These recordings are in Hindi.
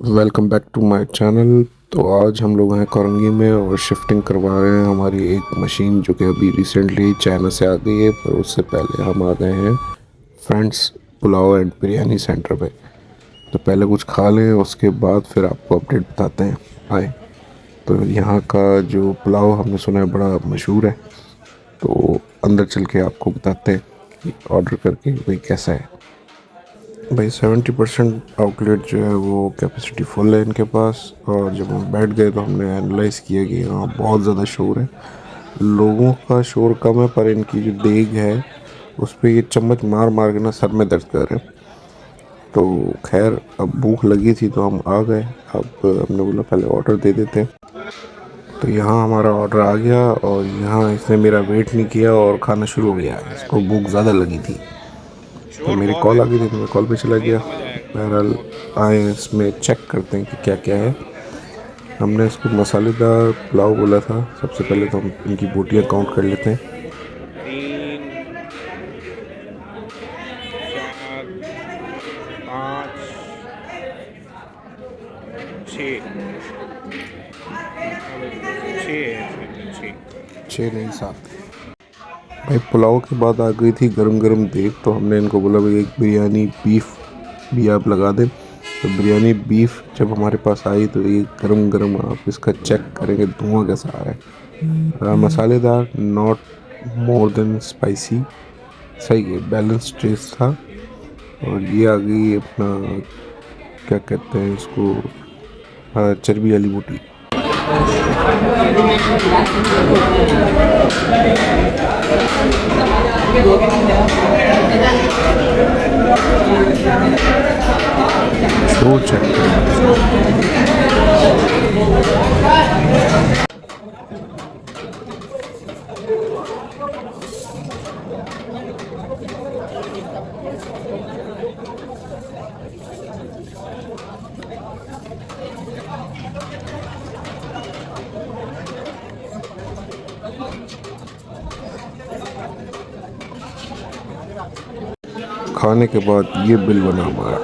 Welcome back to my channel. तो आज हम लोग हैं कोरंगी में और शिफ्टिंग करवा रहे हैं हमारी एक मशीन जो कि अभी रिसेंटली चाइना से आ गई है, पर उससे पहले हम आ गए हैं friends pulao and biryani centre पे। तो पहले कुछ खा लें, उसके बाद फिर आपको अपडेट बताते हैं। आए। तो यहाँ का जो पुलाव हमने सुना है बड़ा मशहूर है, तो अंदर चल के आपको बताते हैं कि ऑर्डर करके भाई कैसा है। भाई 70% आउटलेट जो है वो कैपेसिटी फुल है इनके पास। और जब हम बैठ गए तो हमने एनालाइज किया कि यहाँ बहुत ज़्यादा शोर है। लोगों का शोर कम है, पर इनकी जो देग है उस पर ये चम्मच मार मार के ना सर में दर्द कर रहे हैं। तो खैर अब भूख लगी थी तो हम आ गए। अब हमने बोला पहले ऑर्डर दे देते हैं। तो यहाँ हमारा ऑर्डर आ गया और यहाँ इसने मेरा वेट नहीं किया और खाना शुरू हो गया। इसको भूख ज़्यादा लगी थी, तो शोर मेरी बहुत कॉल है। आ गई थी तो मैं कॉल पे चला नहीं गया। समझ आएगा। बहरहाल आए इसमें चेक करते हैं कि क्या क्या है। हमने इसको मसालेदार पुलाव बोला था। सबसे पहले तो हम इनकी बोटियां काउंट कर लेते हैं। तीन, चार, पाँच, छः। छः है इसमें, छः। छः नहीं, सात। भाई पुलाव के बाद आ गई थी गरम गरम देग, तो हमने इनको बोला भाई एक बिरयानी बीफ भी आप लगा दें। तो बिरयानी बीफ जब हमारे पास आई तो ये गरम गरम आप इसका चेक करेंगे धुआं कैसा आ रहा है। मसालेदार, नॉट मोर देन स्पाइसी, सही है, बैलेंस टेस्ट था। और ये आ गई अपना, क्या कहते हैं इसको, चर्बी वाली बोटी। शो चेक करें आप इसका। खाने के बाद ये बिल बना हमारा।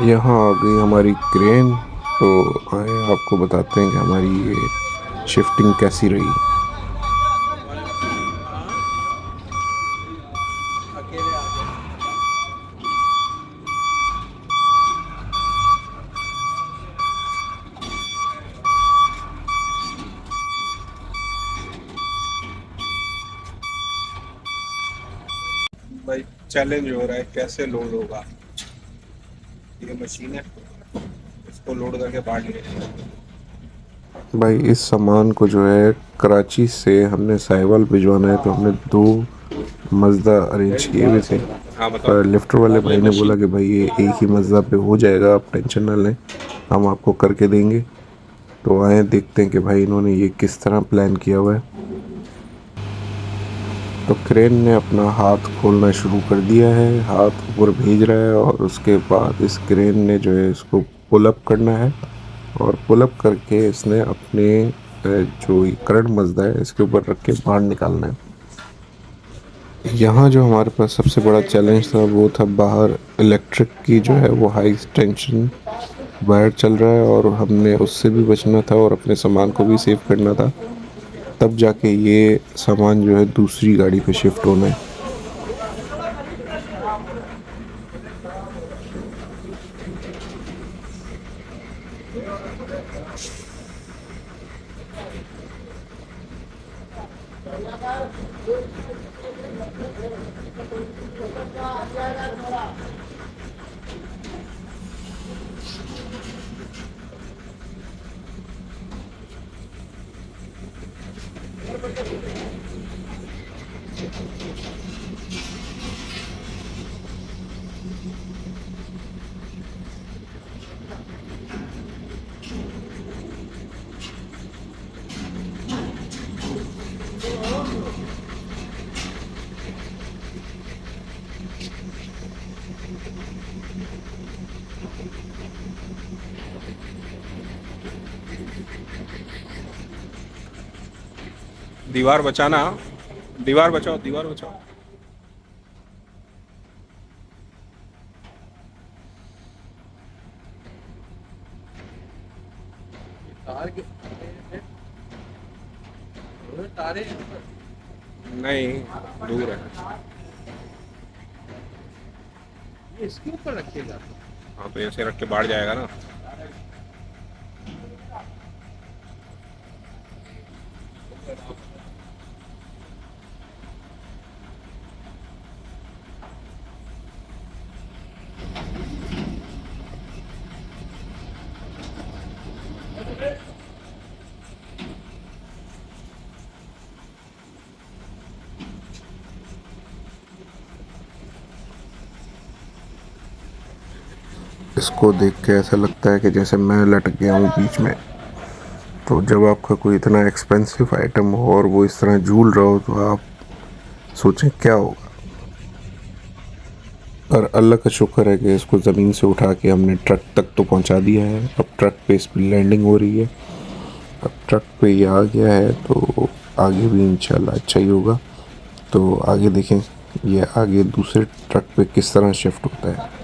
यहाँ आ गई हमारी क्रेन। तो आए आपको बताते हैं कि हमारी ये शिफ्टिंग कैसी रही। अकेले आ गए। भाई चैलेंज हो रहा है कैसे लोड होगा। ये मशीन है, इसको लोड करके बाहर निकलेगा। भाई इस सामान को जो है कराची से हमने साहिवाल भिजवाना है, तो हमने दो मज़दा अरेंज किए हुए थे। हाँ बताओ। पर लिफ्टर वाले ये भाई ने बोला मशीन कि भाई ये एक ही मज़दा पे हो जाएगा, आप टेंशन ना लें, हम आपको करके देंगे। तो आए देखते हैं कि भाई इन्होंने ये किस तरह प्लान किया हुआ है। तो क्रेन ने अपना हाथ खोलना शुरू कर दिया है, हाथ ऊपर भेज रहा है और उसके बाद इस क्रेन ने जो है इसको पुल अप करना है। और पुल अप करके इसने अपने जो करंट मजदा है इसके ऊपर रख के बाहर निकालना है। यहाँ जो हमारे पास सबसे बड़ा चैलेंज था वो था बाहर इलेक्ट्रिक की जो है वो हाई टेंशन वायर चल रहा है, और हमने उससे भी बचना था और अपने सामान को भी सेव करना था। तब जाके ये सामान जो है दूसरी गाड़ी पे शिफ्ट होना है। दीवार बचाना, दीवार बचाओ, दीवार बचाओ। तार के तारे नहीं, दूर है। ये इसके ऊपर रखिएगा। हाँ तो ऐसे रख के बाढ़ जाएगा ना। इसको देख के ऐसा लगता है कि जैसे मैं लटक गया हूँ बीच में। तो जब आपका कोई इतना एक्सपेंसिव आइटम हो और वो इस तरह झूल रहा हो तो आप सोचें क्या होगा। और अल्लाह का शुक्र है कि इसको ज़मीन से उठा के हमने ट्रक तक तो पहुंचा दिया है। अब ट्रक पे इस पर लैंडिंग हो रही है। अब ट्रक पे ये आ गया है तो आगे भी इंशाल्लाह अच्छा ही होगा। तो आगे देखें ये आगे दूसरे ट्रक पे किस तरह शिफ्ट होता है।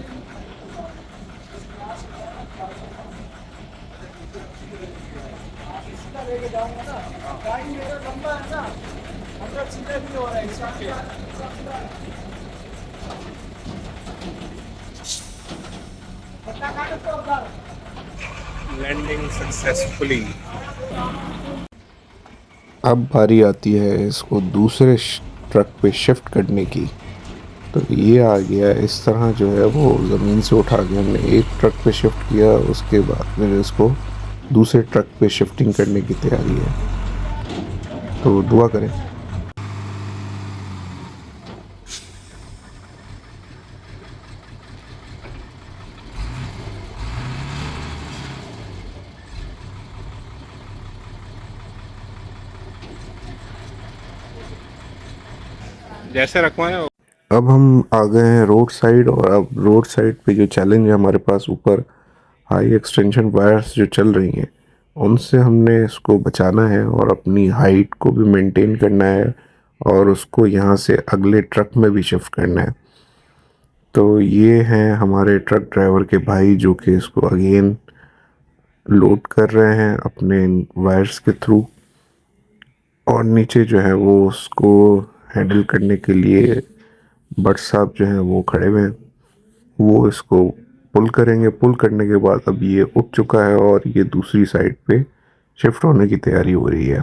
Landing successfully. अब बारी आती है इसको दूसरे ट्रक पे शिफ्ट करने की। तो ये आ गया इस तरह जो है वो ज़मीन से उठा के हमने एक ट्रक पे शिफ्ट किया। उसके बाद फिर इसको दूसरे ट्रक पे शिफ्टिंग करने की तैयारी है। तो दुआ करें। जैसे रखवाएं। अब हम आ गए हैं रोड साइड। और अब रोड साइड पे जो चैलेंज है हमारे पास, ऊपर हाई एक्सटेंशन वायर्स जो चल रही हैं उनसे हमने इसको बचाना है और अपनी हाइट को भी मेंटेन करना है और उसको यहाँ से अगले ट्रक में भी शिफ्ट करना है। तो ये हैं हमारे ट्रक ड्राइवर के भाई जो कि इसको अगेन लोड कर रहे हैं अपने वायर्स के थ्रू। और नीचे जो है वो उसको हैंडल करने के लिए भट्ट साहब जो हैं वो खड़े हुए हैं। वो इसको पुल करेंगे। पुल करने के बाद अब ये उठ चुका है और ये दूसरी साइड पे शिफ्ट होने की तैयारी हो रही है।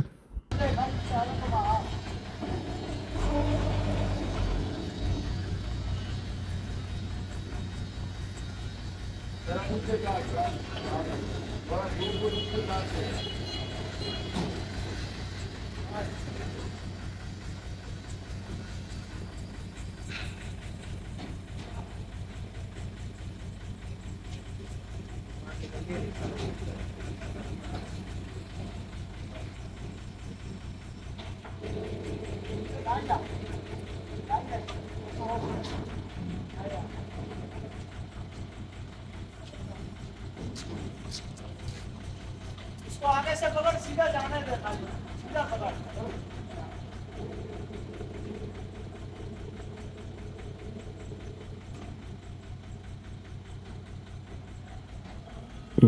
इसको आगे से पकड़, सीधा जाने दे, सीधा पकड़।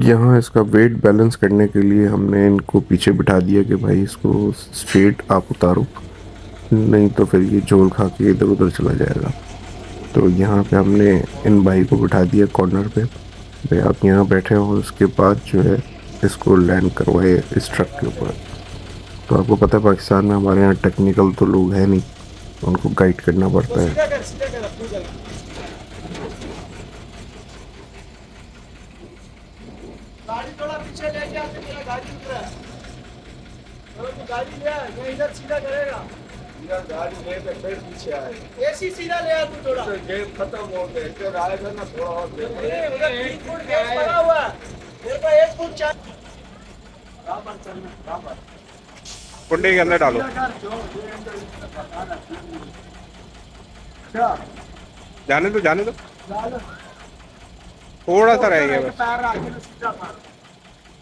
यहाँ इसका वेट बैलेंस करने के लिए हमने इनको पीछे बिठा दिया कि भाई इसको स्ट्रेट आप उतारो, नहीं तो फिर ये झोल खा के इधर उधर चला जाएगा। तो यहाँ पे हमने इन भाई को बिठा दिया कॉर्नर पे। भाई आप यहाँ बैठे हो, उसके बाद जो है इसको लैंड करवाए इस ट्रक के ऊपर। तो आपको पता है पाकिस्तान में हमारे यहाँ टेक्निकल तो लोग हैं नहीं, उनको गाइड करना पड़ता है। सीधा कर, सीधा कर, अपनी जगह। गाड़ी थोड़ा पीछे लेके आके, मेरा गाड़ी उतरा है। चलो तू गाड़ी ले आ, मैं इधर सीधा करेगा। इधर गाड़ी लेके फिर पीछे आए। ऐसी सीधा ले आ तू थोड़ा। तो गेम खत्म हो गया, इधर आएगा ना थोड़ा और देर में। नहीं, उधर 3 फुट गैस पड़ा हुआ है, मेरे को 1 फुट चाहिए। बराबर चलना, बराबर। कुंडे के अंदर डालो। अच्छा, जाने दो, जाने दो। डालो। थोड़ा सा रह गया बस। पैर आगे में सीधा मार।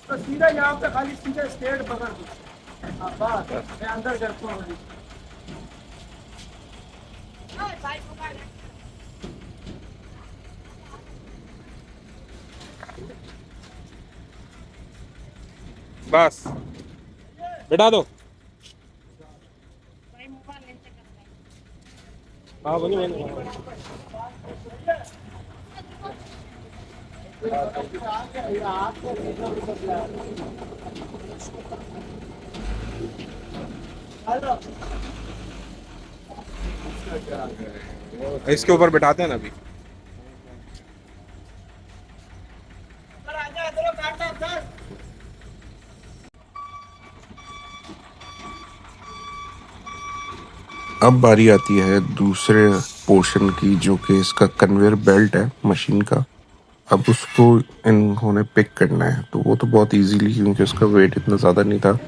तो सीधा यहाँ पे खाली सीधा स्ट्रेट पकड़ दो। हाँ, बस मैं अंदर करता हूँ। बस बिठा दो। हाँ बनी बनी। इसके ऊपर बिठाते हैं ना अभी। अब बारी आती है दूसरे पोर्शन की, जो कि इसका कन्वेयर बेल्ट है मशीन का। अब उसको इन्होंने पिक करना है, तो वो तो बहुत इजीली, क्योंकि उसका वेट इतना ज़्यादा नहीं था।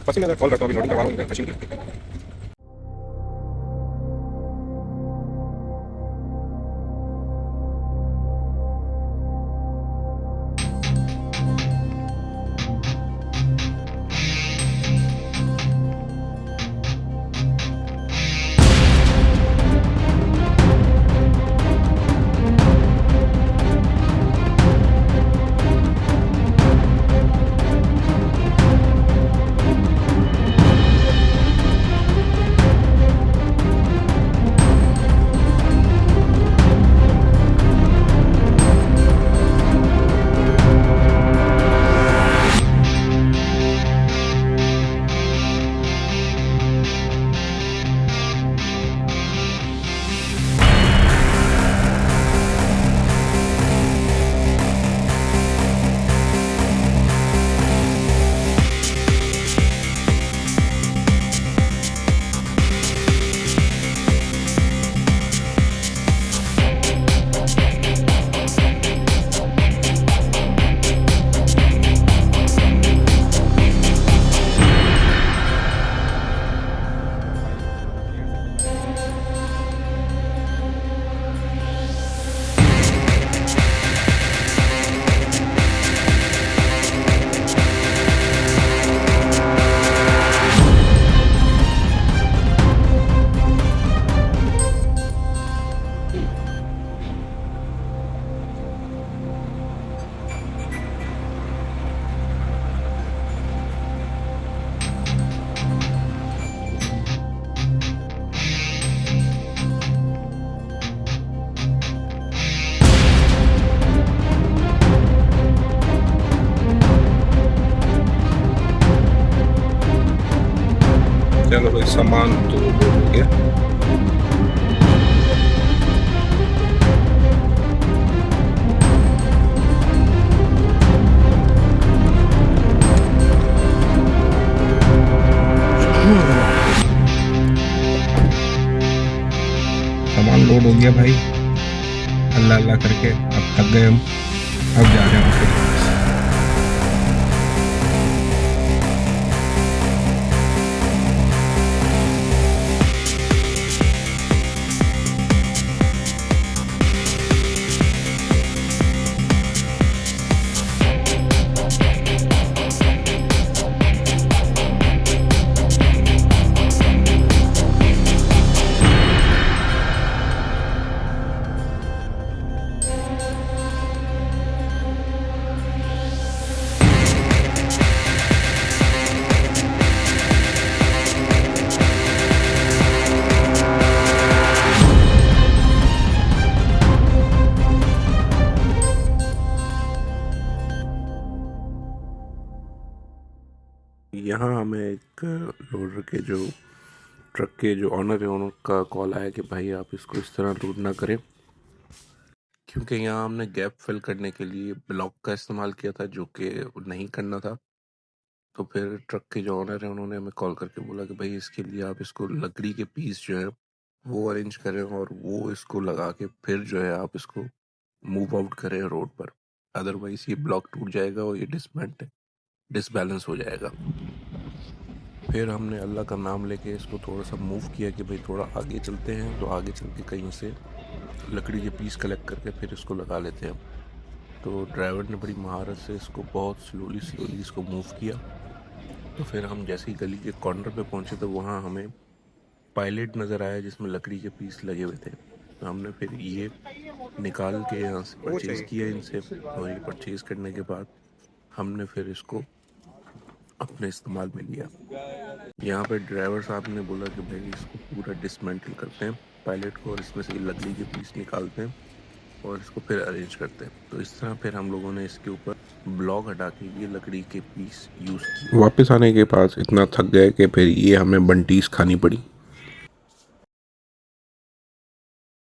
बस मैं कॉल करता हूँ, अभी लोडिंग करवा रहा हूँ मशीन की। चलो भाई, सामान तो हो गया। सामान लोड हो गया भाई, अल्लाह अल्लाह करके। अब थक गए हम, अब जा रहे हैं फिर। हमें एक लोडर के जो ट्रक के जो ऑनर है उनका कॉल आया कि भाई आप इसको इस तरह लोड ना करें, क्योंकि यहाँ हमने गैप फिल करने के लिए ब्लॉक का इस्तेमाल किया था जो कि नहीं करना था। तो फिर ट्रक के जो ऑनर है उन्होंने हमें कॉल करके बोला कि भाई इसके लिए आप इसको लकड़ी के पीस जो है वो अरेंज करें और वो इसको लगा के फिर जो है आप इसको मूव आउट करें रोड पर, अदरवाइज ये ब्लॉक टूट जाएगा और ये डिसबैलेंस हो जाएगा। फिर हमने अल्लाह का नाम लेके इसको थोड़ा सा मूव किया कि भाई थोड़ा आगे चलते हैं, तो आगे चल के कहीं से लकड़ी के पीस कलेक्ट करके फिर इसको लगा लेते हैं। तो ड्राइवर ने बड़ी महारत से इसको बहुत स्लोली इसको मूव किया। तो फिर हम जैसे ही गली के कॉर्नर पे पहुंचे तो वहाँ हमें पायलट नज़र आया जिसमें लकड़ी के पीस लगे हुए थे। तो हमने फिर ये निकाल के यहाँ से परचेज़ किया इनसे, और ये परचेज़ करने के बाद हमने फिर इसको अपने इस्तेमाल में लिया। यहाँ पे ड्राइवर साहब ने बोला कि भाई इसको पूरा डिसमेंटल करते हैं पायलट को, और इसमें से लकड़ी के पीस निकालते हैं और इसको फिर अरेंज करते हैं। तो इस तरह फिर हम लोगों ने इसके ऊपर ब्लॉक हटा के ये लकड़ी के पीस यूज़ किए। वापस आने के बाद इतना थक गए कि फिर ये हमें बंटीज खानी पड़ी।